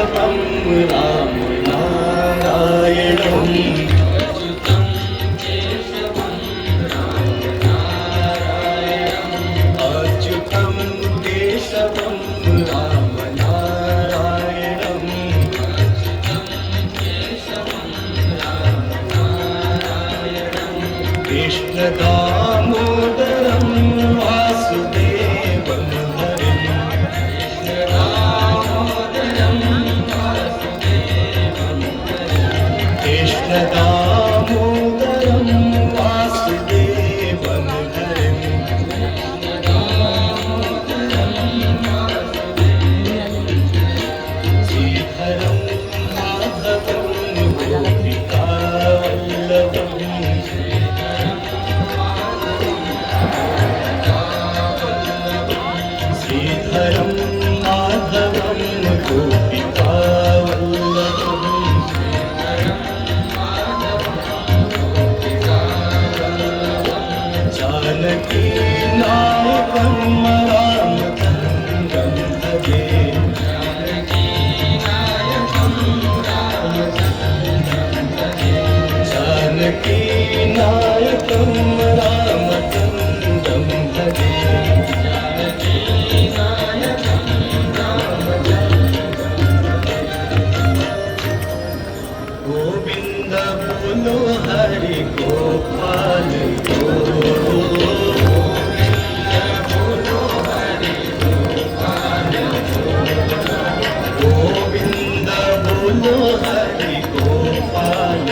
केशवं राम नारायणम् अच्युतं केशवं राम नारायणम् कृष्ण दामोदरं वासुदेवं हरिं कृष्ण दामोदरं वासुदेवं हरिं श्रीधरं माधवं गोपिकावल्लभम् श्रीधरं माधवं गोपिकावल्लभम् जानकी नायकं रामचन्द्रं भजे जानकी नायकं रामचन्द्रं भजे गोविंद बोलो हरि गोपाल गोविंद बोलो हरि गोपाल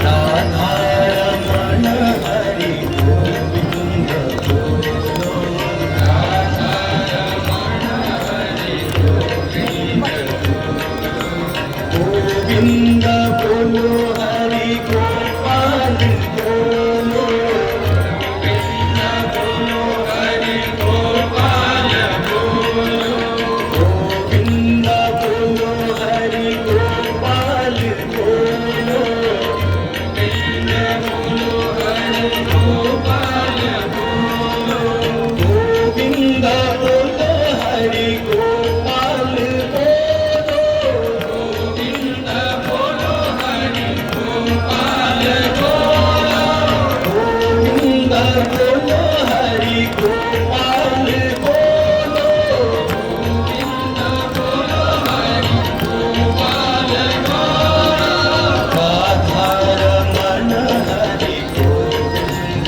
राधा रमण हरि गोविंद बोलो गोविंद बोलो हरि गोपाल बोलो गोविंद बोलो हरि गोपाल बोलो गोविंद बोलो हरि गोपाल गोविंद बोलो हरि गोपाल बोलो Radha Raman Hari Govind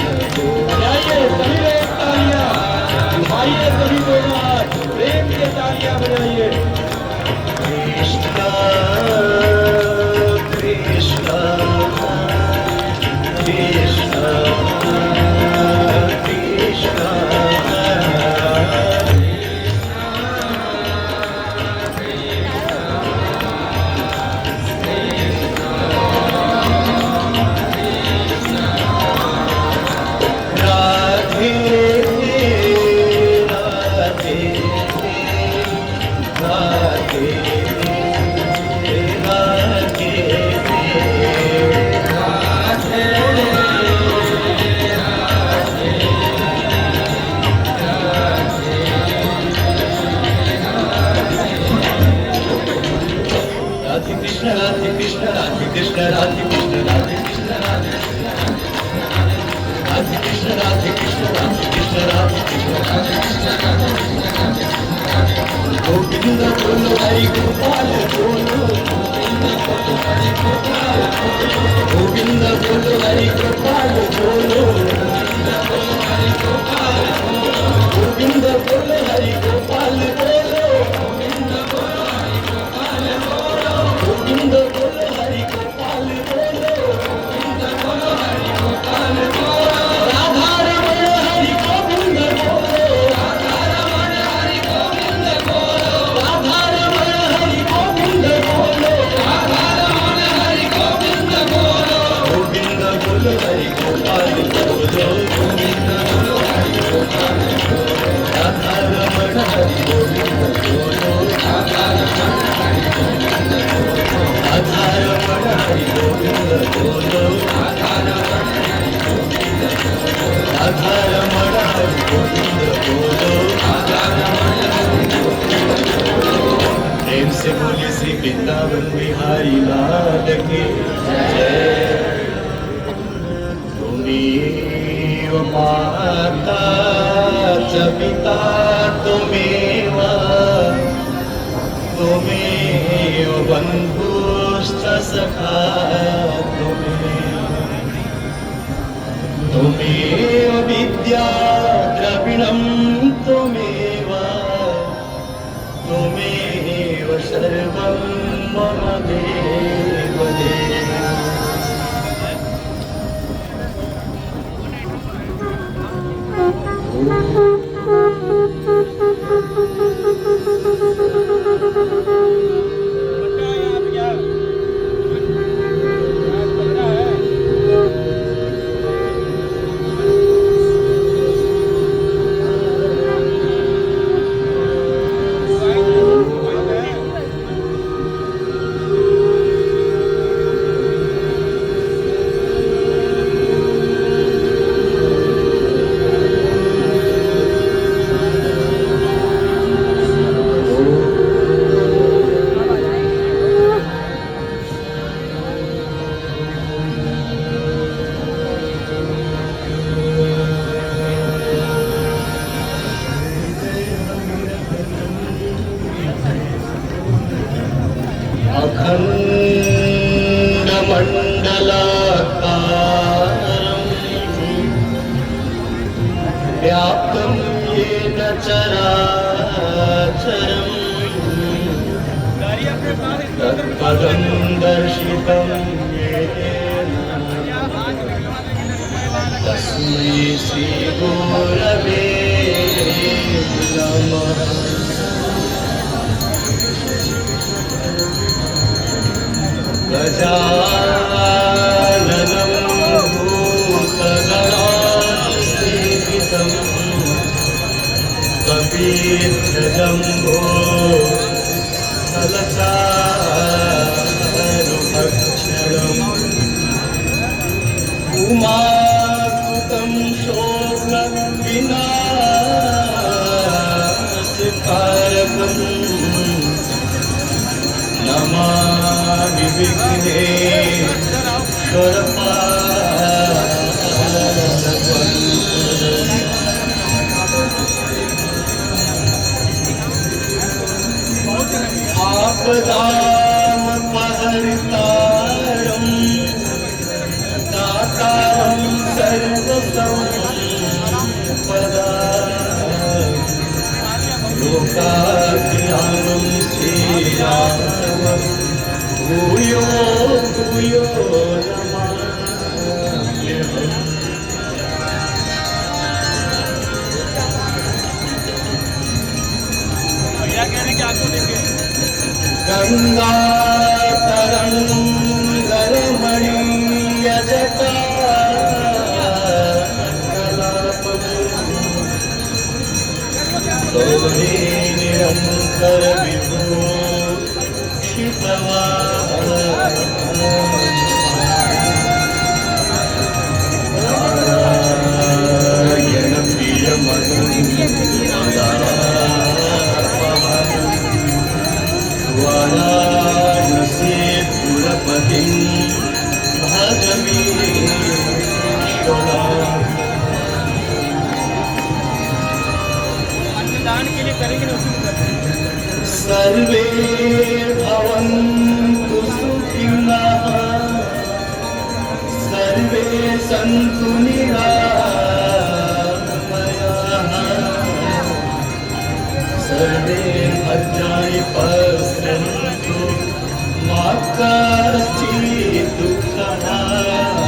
Krishna Krishna Krishna Krishna Radhe Radhe Radhe Krishna Radhe Krishna Radhe Krishna Radhe Krishna Radhe Krishna Radhe Krishna Radhe Krishna Radhe Krishna Radhe Krishna Radhe Govinda bolo Hari Gopal bolo Govinda bolo Hari Gopal bolo Govinda bolo Hari Gopal bolo Govind बोलो हरि गोपाल बोलो राधा रमण हरि गोविंद बोलो राधा रमण हरि गोविंद बोलो गोविंद बोलो हरि गोपाल बोलो गोविंद बोलो हरि गोपाल राधा रमण हरि गोविंद श्री वृंदावन बिहारी लाल की जय। तुमेव माता च पिता तुमेव, तुमेव बन्धुश्च सखा तुमेव विद्या द्रविणं तुमेव, तुमेव सर्वं मम देव देव। अखण्डमण्डलाकारं व्याप्तं येन चराचरं तत्पदं दर्शितं येन तस्मै श्रीगुरवे नमः। गजाननं भूतगणासेवितं कपिध्वजम्बो फलचारुभक्षणम् उमासुतं शोकविनाशकारकम् नमामि विघ्नेश्वरपादपङ्कजम्। आपदामपहर्तारं दातारं सर्वसम्पदा लोकाभिरामं श्रीरामं भूयो भूयो नमाम्यहम्। गङ्गातरङ्गरमणीयजटा गौरी निरन्तर विभो नारायण वाराणसीपुरपतिं भजमीश्वरा। दान के लिए करेंगे ना, उसी में करते हैं। सर्वे भवन्तु सुखिनः, सर्वे सन्तु निरामयाः, सर्वे भद्राणि पश्यन्तु मा कश्चित् दुःखभाग्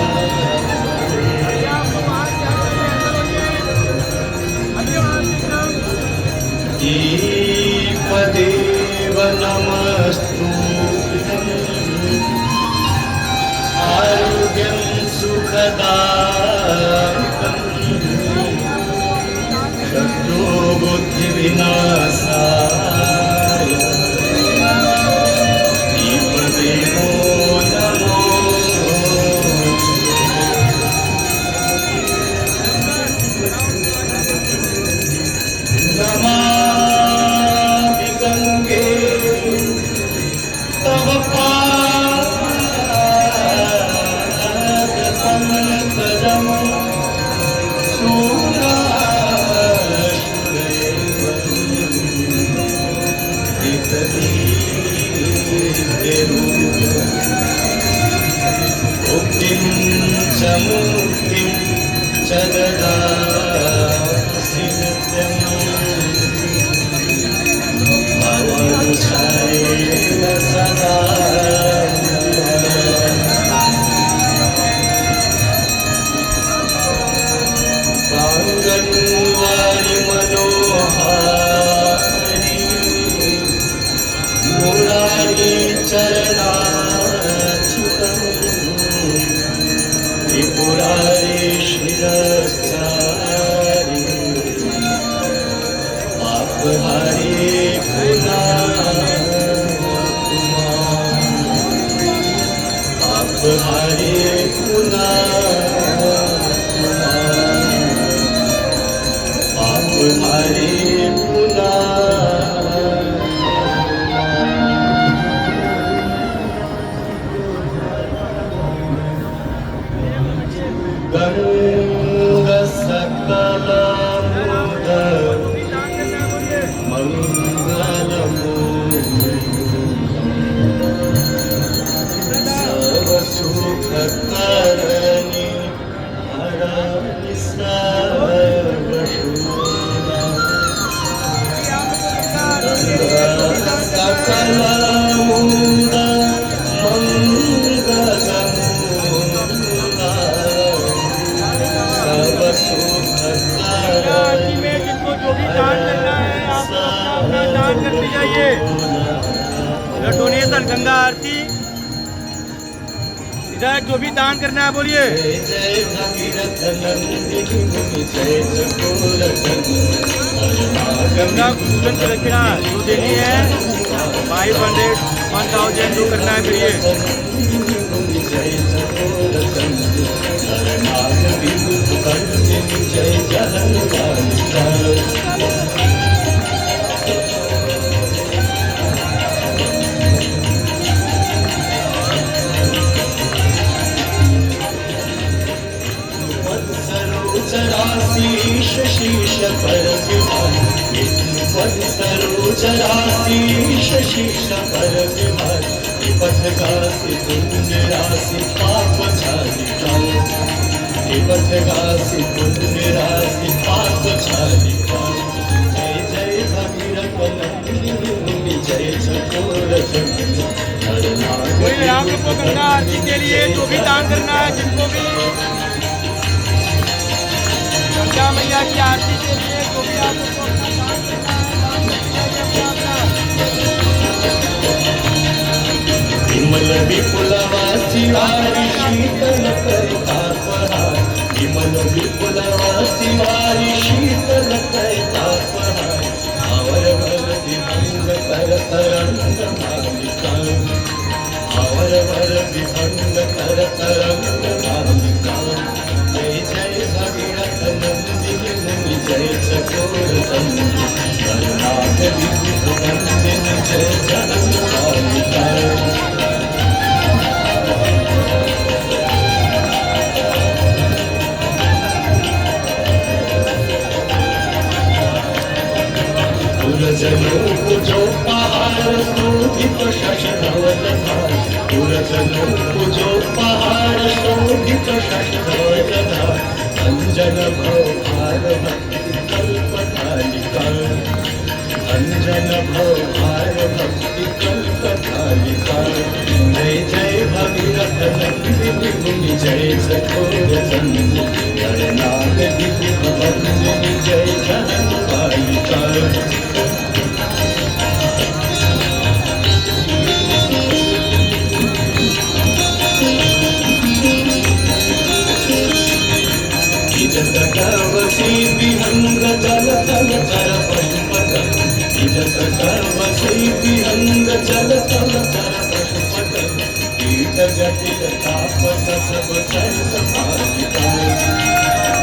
देव नमस्तुभ्यं। आरोग्यं सुखदायकं शत्रुबुद्धिविनाशाय दीपदेवो नमो। नमामि गङ्गे दिव्य रूप मुक्तिं च मुक्तिं च ददासि नित्यम् भवनुसारेण सदा काङ्गन्वारि मनोहारि मुरारी चरणाच्युतम् त्रिपुरारी शिरस्सारि पापहारी पापहारी पापहारी गंगा सकल सर्व सुख करनी हरनि सर्व सकल मूल सर्व सुख आरती में जिनको जो भी दान करना है आप लोग अपना दान करते जाइए। डोनेशन गंगा आरती इधर जो भी दान करना है बोलिए। जय जय भगीरथ नंदिनी मुनि जय गंगा पूजन की दक्षिणा जो देनी है 500 1000 जो करना है करिए। जय सरोजराशीष शीश पर विभार सरोजराशीष शीश पर विभार विपथ गासी पुण्य राशि पाप छालिका विपथ गासी पुण्य राशि पाप छालिका जय जय भगीरथ नंदिनी जय चकोर कोई आप लोग को गंगा आरती के लिए जो भी दान करना है जिनको भी गंगा मैया की आरती के लिए जो भी आप लोग को अपना दान करना है दान करते जाइए अपना। विमल विपुलवासी वारी शीतल करता पहाड़ विमल विपुलवासी वारी शीतल करता पहाड़ आवर भर विभंग कर तरंग मालिका आवर भर विभंग कर तरंग मालिका जय जय भगीरथ नंदिनी मुनि जय चकोर करनाथ विभुत नंदिनी जय जगन मालिका पुरजनों को जो पहाड़ शोभित शशधवल धार पुरजनों को जो पहाड़ शोभित शशधवल धार अंजन भव भार भक्ति कल्पतालिका अंजन भव भार भक्ति कल्पतालिका जय जय भगीरथ नंदिनी मुनि जय चकोर गणनाथ दिव्य वंदिनी जय जगन पालिका जगवसी विहंग जल तल चर पशुपत जगवसी विहंग जल तल चर पशुपत कीट जटिल तापस सब सर सपालिका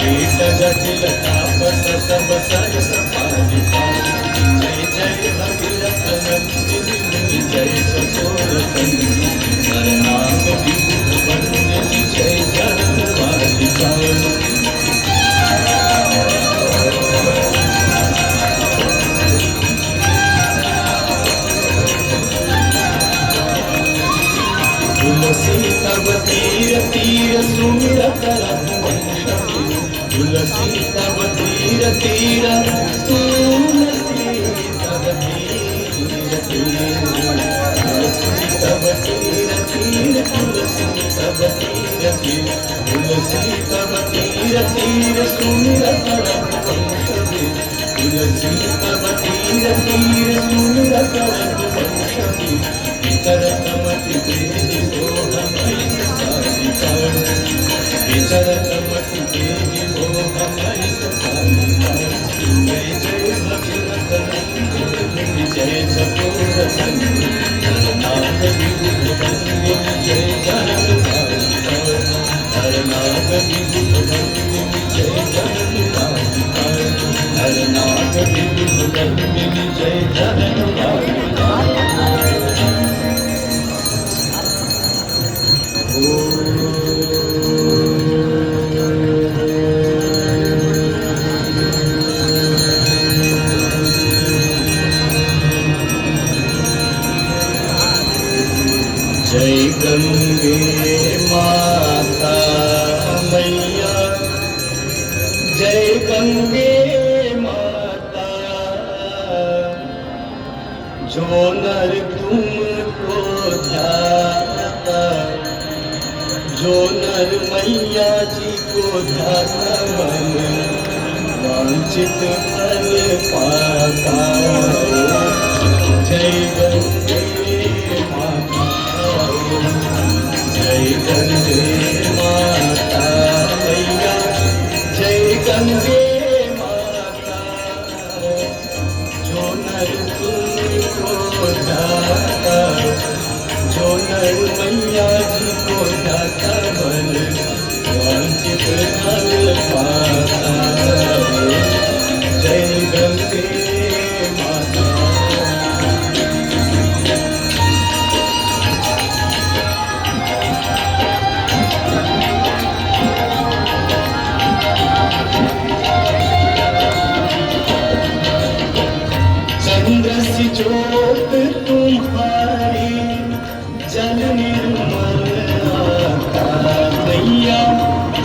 कीट जटिल तापस सब सर सपालिका जय जय भगीरथ नंदिनी मुनि जय चकोर करनाथ विभुत वंदिनी जय जगन पालिका सुमिरत रघुवंशम तुलसी तव तीर तीर तुलसी तव तीर तीर तुलसी तव तीर तीर तुलसी तव तीर तीर तुलसी तव तीर तीर सुमिरत रघुवंशम तुलसी तव तीर तीर सुमिरत रघुवंशम विचरतमति देहि मोहमयि सकालिकां विचरतमति देहि मोहमयि सकालिकां जय जय भगवत नंदिनी जय चकोर नंदिनी नाथ विभुत नंदिनी जय जनकालिकां हरनाथ विभुत नंदिनी जय जनकालिकां हरनाथ विभुत नंदिनी जय जनकालिकां जय गंगे माता मैया जय गंगे माता जो नर तुमको ध्याता जो नर मैया जी को ध्याता मन वांछित फल पाता जय गंगे माता जय गंगे माता मैया जय गंगे माता जो नर तुमको ध्याता जो नर मैया जी को ध्याता मन वांछित फल पाता जय गंगे माता चंद्र सी ज्योत तुम्हारी जल निर्मल आता मैया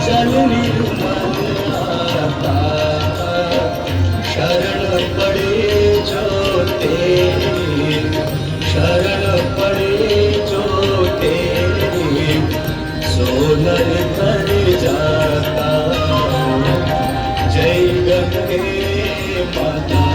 जल निर्मल आता शरण पड़े जो तेरे शरण पड़े जो तेरे सोनर कर जाता जय गंगे माता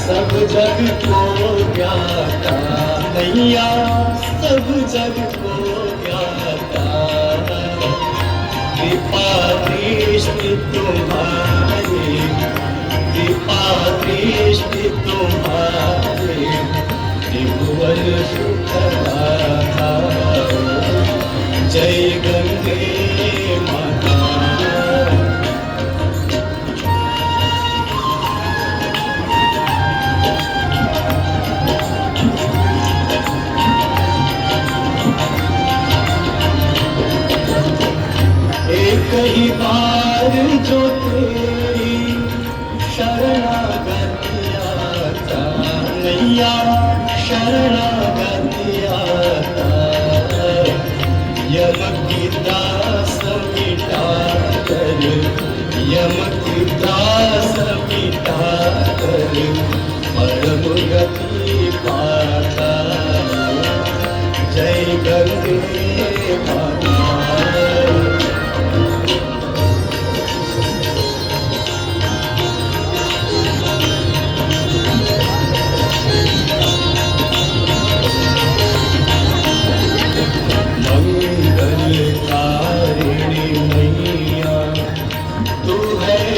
सब जग को ज्ञाता मैया सब जग को ज्ञाता कृपा दृष्टि तुम्हारी कृपा दृष्टि तुम्हारी त्रिभुवन सुखदाता जय गंगे माता कई बार जो तेरी शरणागत आता मैया शरणागत आता यम की दास मिटा कर यम की दास मिटा कर परम गति पाता जय गंगे माता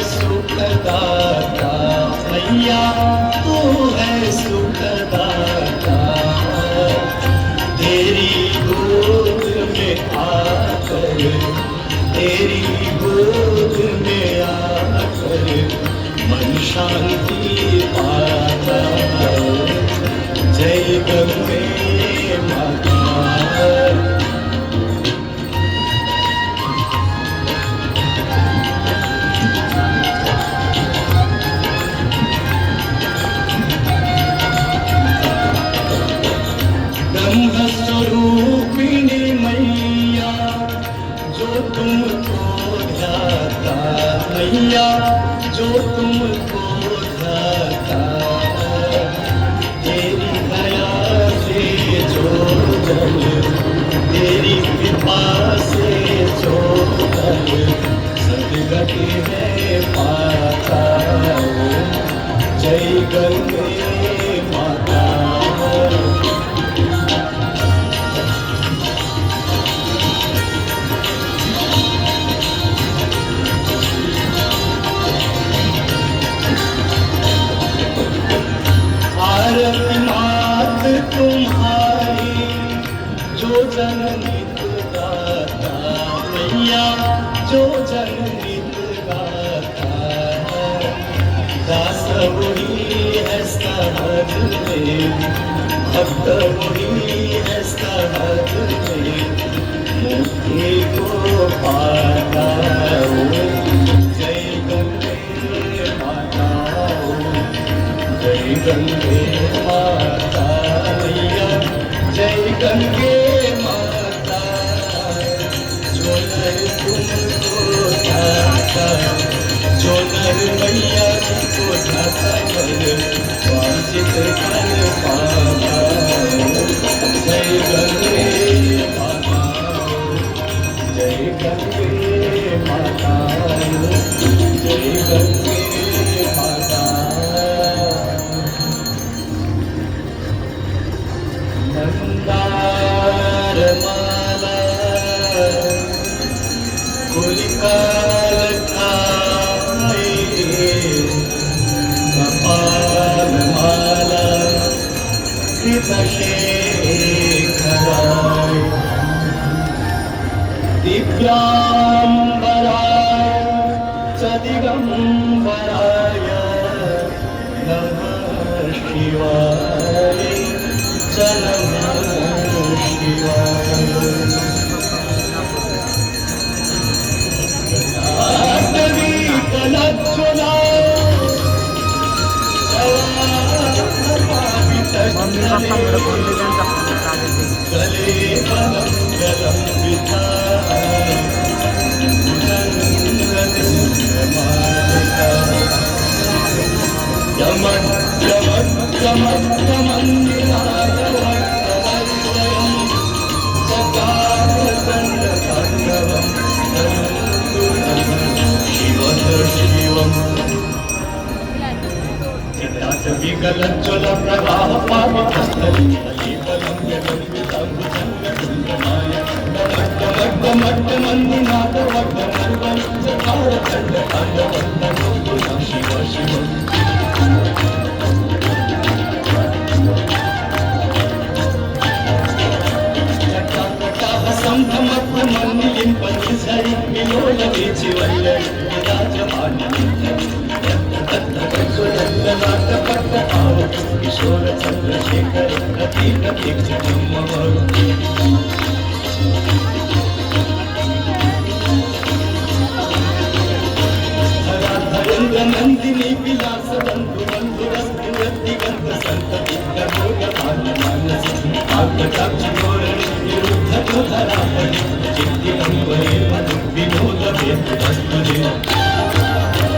सुखदाता मैया तू है सुखदाता तेरी गोद में आकर तेरी गोद में आकर मन शांति पाता जय गंगे माता जल तेरी कृपा से जो कल सदगति है पाता जय गंगे माता आरती मात तुम्हारी जो जननित गाता मैया जो जननित गाता दास वही है सहज में भक्त वही है सहज में मुक्ति को पाता जय गंगे माता जय गंगे माता मैया जय गंगे माता जो नर तुमको ध्याता जो नर मैया को ध्याता पर वांछित फल पाता जय गंगे माता जय गंगे माता जय गंगे माता मंदार माला कुलिकाल खाए कपाल माला कृतशेखराय दिव्याम्बराय च दिगम्बराय नमः शिवाय च नमः शिवाय कलज्ज्वला मम्मी पप्पा मेरे फोन पे जान सकते हैं गले बलम गलम बिठा यमन यमन यमन यमन विकलज्ज्वल प्रवाह पावितस्थली बलं यगन्विताम्बुजङ्गमाय नमट्टमट्टमन्दिनाथ वट्टमर्वं चकार चण्डताण्डवन्दनोतु शिव शिव संभ्रमत्तमन्निलिम्पनिसरि विलोलवीचि वल्लरि विराजमाननि किशोर चंद्रशेखर प्रतीक प्रतीक धरेन्द्र नंदिनी विलास बंधु बंधु रस्ति दिगंत संतति करोग मानस आत्मकाक्षी निरुद्ध धरा चित्ति अंबरे मधु विनोद वेद वस्तुजे चित्र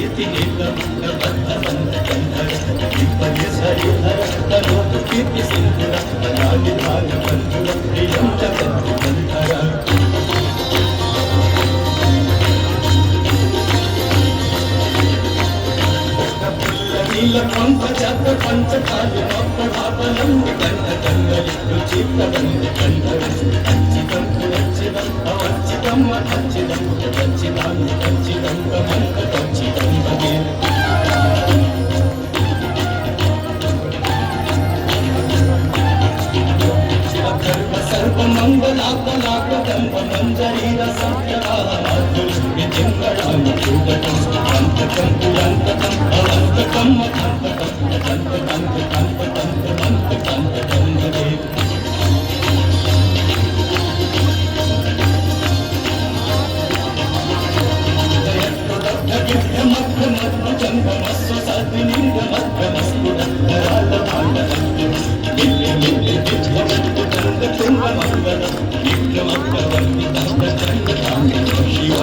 प्रीती नीलमंद बद्ध कंधर विपदे सरिधर तनोत कीर्ति सिंधुर अनादि भाग बंधुर प्रियं जगत् कंधर नीलकंठ चक्र पंचकाल प्रभावलं कंठ कंगल रुचितवंत कंधर अच्छितं पुरच्चितं अवच्चितं अच्चितं अच्छितं अच्छितं कमंत अच्छितं भगे सर्वमंगलाकलाकदंब मंजरी रसप्यवाहातु विचिंगराम चूडकं अंतकं पुरंतकं अवंतकं अथंतकं अथंतकं अथंतकं अथंतकं भगे जंगमस्व सद्विनिंगमग्रमस्फुट धराल भांडवं दिव्य दिव्य दिव्य तुंगमंगल विक्रमग्रवंदितं चंद्रकांतं शिव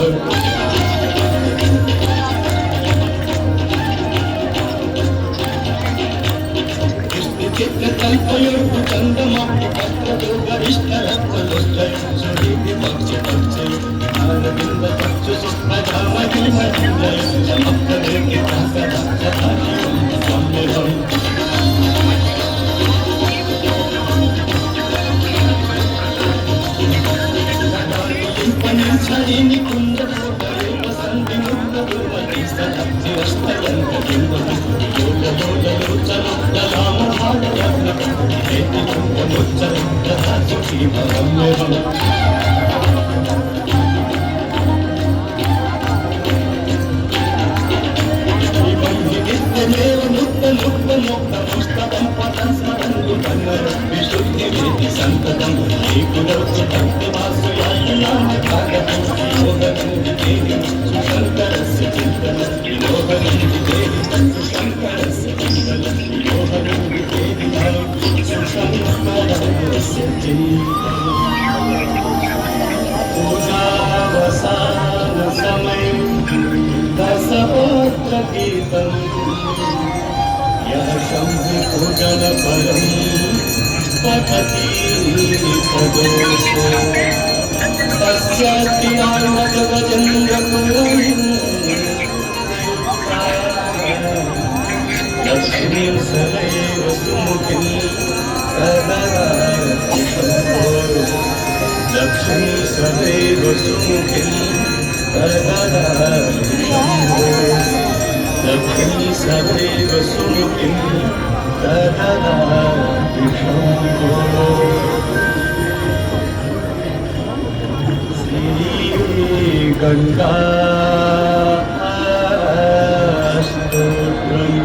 यह शंभु पूजन परम पठति पदोषो तस्यातिनामक गजेन्द्र लक्ष्मी सदैव सुमुखिं सदा लक्ष्मी सदैव सुमुखिं सदा लक्ष्मी सदैव सुमुखिं ददति शम्भो श्रीगङ्गास्तोत्रम्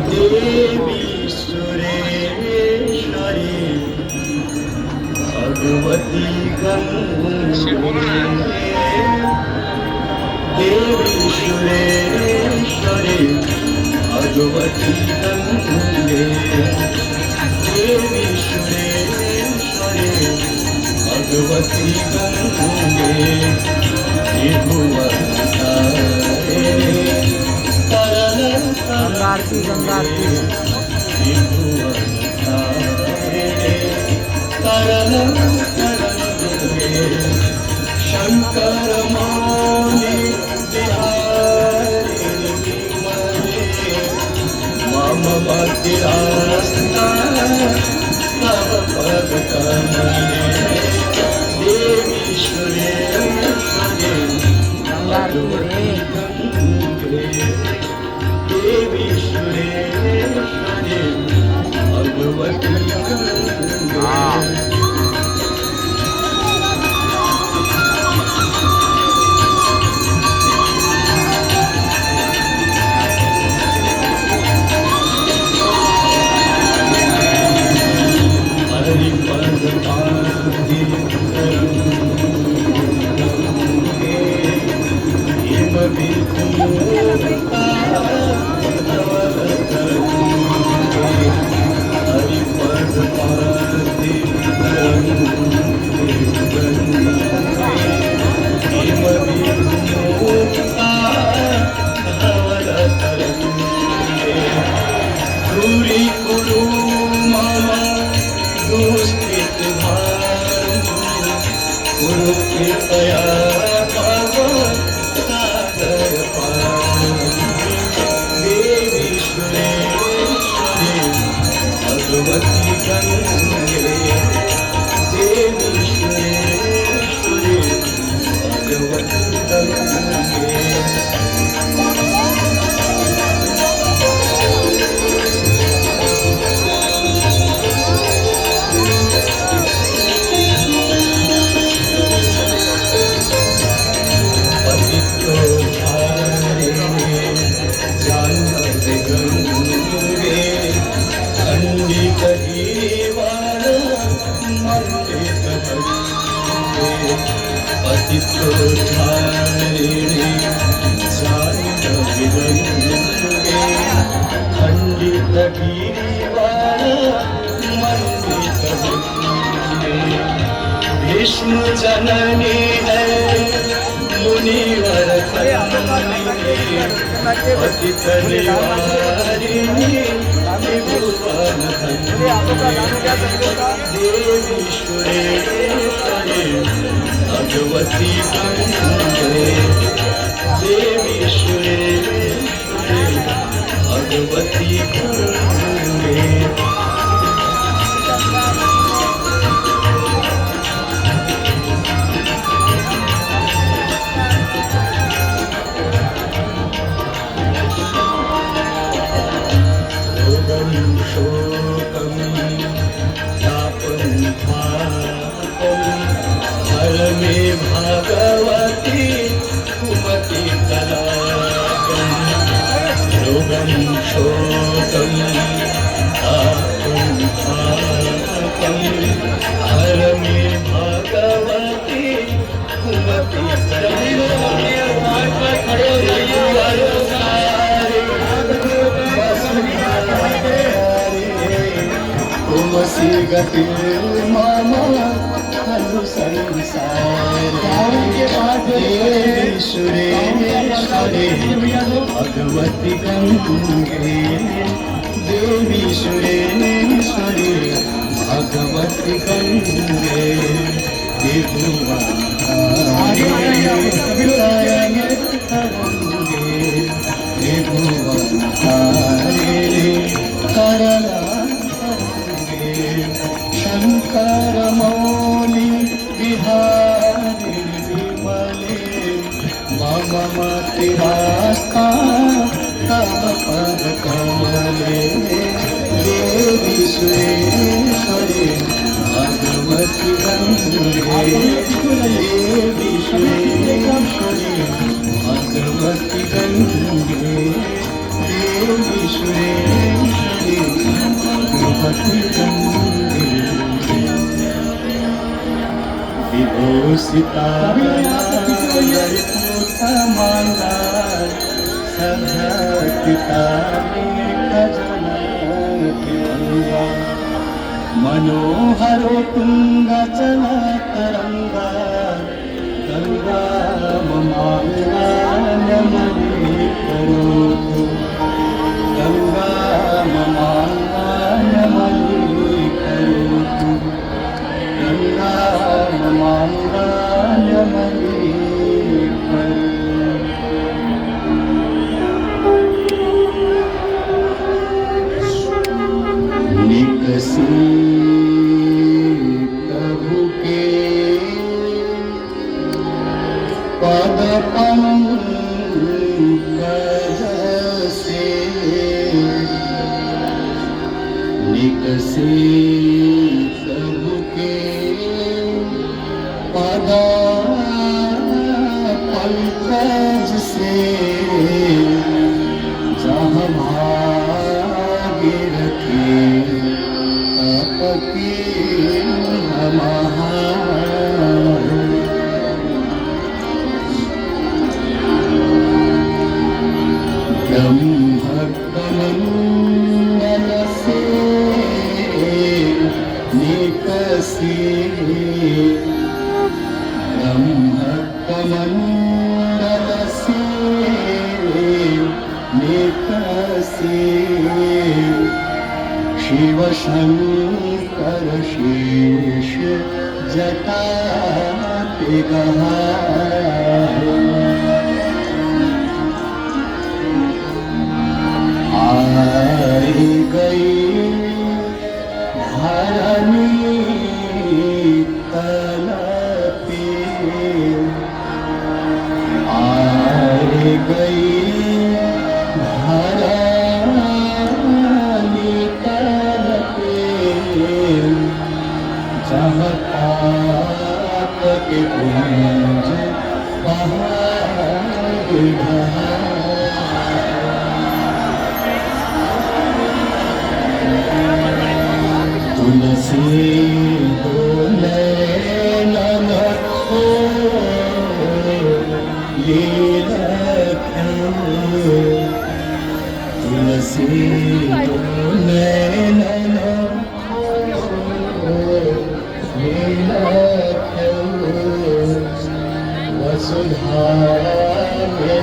देवी सुरेश्वरी भगवती गङ्गे देवी सुरेश्वरी भगवती गंगे देवी सुरेश्वरी भगवती गंगे गंगारती गंगारती शंकर मौली बिहारी मम भक्तिरास्ता तव पद कमले देवी सुरेश्वरी भगवती गंगे देवी सुरेश्वरी भगवती गंगे पतित निवारिणी त्रिभुवन देवीश्वरेश्वरे भगवती गंगे देवीश्वरेश्वरे भगवती गंगे शोकं तापं हर मे भगवती कुमति कलाकं योगं शोकं तापं हर मे भगवती कुमति तुमसी गति मामा हनु संसार देवीश्वरेश्वरे भगवती गंगे देवीश्वरेश्वरे भगवती गंगे शंकर मौली बिहारी विमले मम मतिरास्ता तव पद कमले देवी सुरेश्वरी भगवती गंगे देवी सुरेश्वरी भगवती गंगे देवी सुरेश्वरी भगवती गंगे विभूषिता माला सभ्यता मनोहरो तुंगचल तरंगा गंगा ममांगान्यमने करोतु गंगा ममांगान्यमने करोतु गंगा ममांगान्यमने करोतु निकसी प्रभु के पद पंकज से निकसी प्रभु के पद पंकज से जहाँ भाग्य रखे अपकी ब्रह्मकमंडल से निकसी ब्रह्मकमंडल से निकसी शिव शंकर शेष जटा पे आई गई धरनी तलपे आई गई धरनी तलपे जहाँ पाप के कुंज पहाड़ तुलसी बोले ननको ये रखो तुलसी बोले ननको ये रखो वसुधा में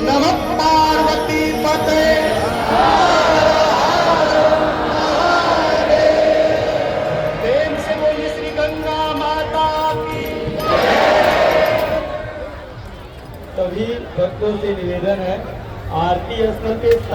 भक्तों से निवेदन है आरती स्थल के